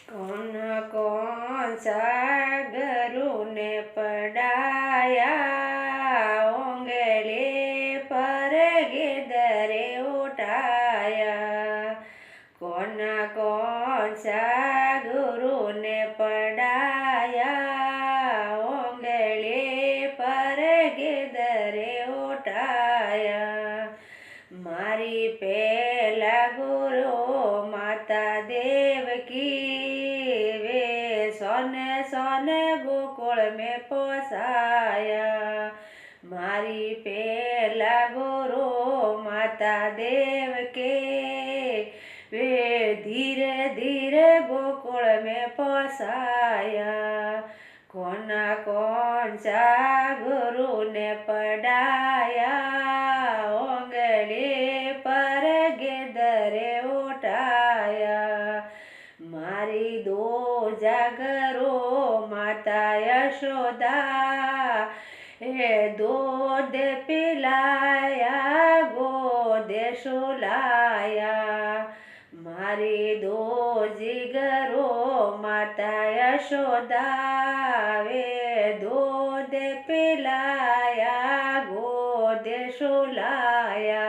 कौन सा गुरु ने पढ़ाया उंगली पर गिदरे उठाया। कौन सा गुरु ने पढ़ाया उंगली पर गिदरे उठाया। मारी पहला गुरु माता देवकी वे सोने सोने गोकुल में पोसाया। मारी पहला गुरु माता देवकी वे धीरे धीरे गोकुल में पोसाया। कौन सा गुरु ने पढ़ाया उंगली पर गिदरे उठाया। मारी दो जागरो माता यशोदा दूध पिलाया गोद सुलाया। मारी दो जिगरो माता यशोदा वे दूध पिलाया गोद सुलाया।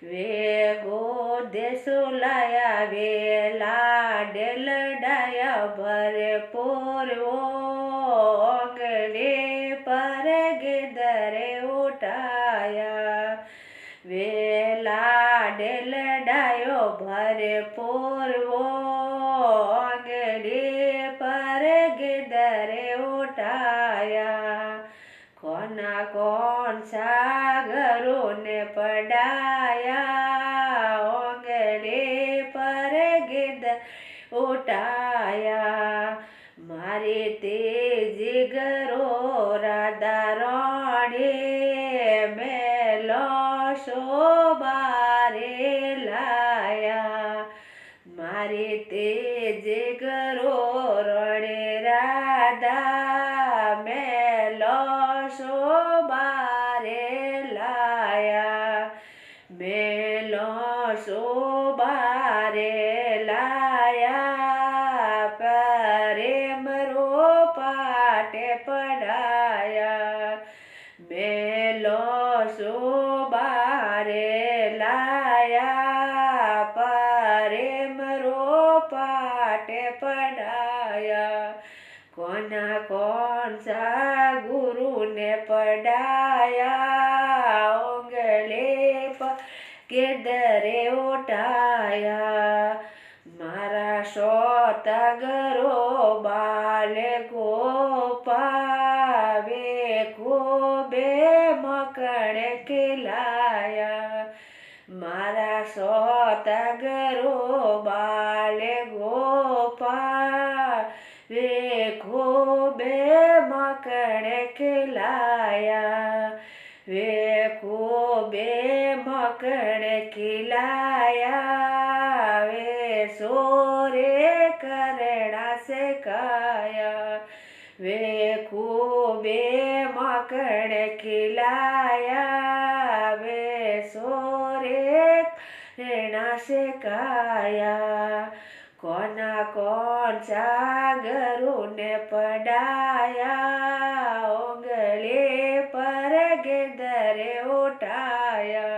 वे गोद सुलाया वे लाड लडाया भरपूर उंगली पर गिदरे उठाया। वे लाड लडायो भरपूर उंगली पर गिदरे उठाया। कौन सा गुरु ने पढ़ाया उंगली पर गिदरे उठाया। मारी तेजी गरो राधा रानी मेलो शोभारे लाया। मारी तेजी गरो रणि राधा मेलो शोभारे लाया। मेलो शोभारे लाया प्रेम रो पाटे पढ़ाया। मेलो शोभारे लाया प्रेम रो पाटे पढ़ाया। कौन सा गुरु ने पढ़ाया उंगली पर गिदरे उठाया। मारा सोता गरो बाल गोपावे खूबे मकड़ खिलाया। मारा सोता गरो बाल गोपा वे खूबे मकड़ खिलाया। वे खूबे मकड़ खिलाया। वे सोरे करना सिखाया। वे खूबे मकड़ खिलाया। वे सोरे करना सिखाया। कौन सा गुरु ने पढ़ाया उंगली पर गिदरे उठाया।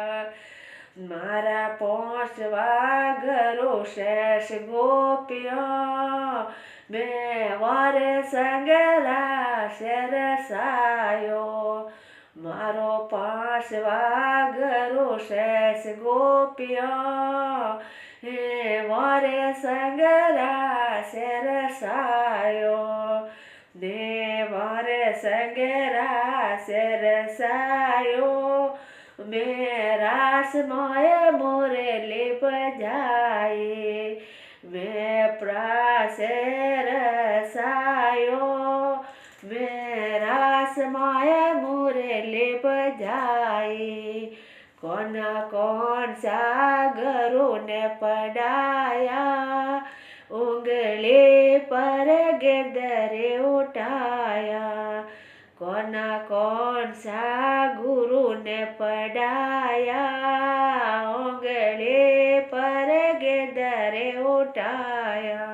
मारा पांचवा गुरु शेष गोपियों में वार संगरा रसायो। मारो पांचवा गुरु शेष गोपियों वारे संगरा रसायो। ने वारे संगरा रसायो। मेरा समय मोरे लिप जाए। मैं प्रास रसायो। मेरा समय मोरे लिप जाए। कौन सा गुरु ने पढ़ाया उंगली पर गिदरे उठाया। कौन सा गुरु ने पढ़ाया उंगली पर गिदरे उठाया।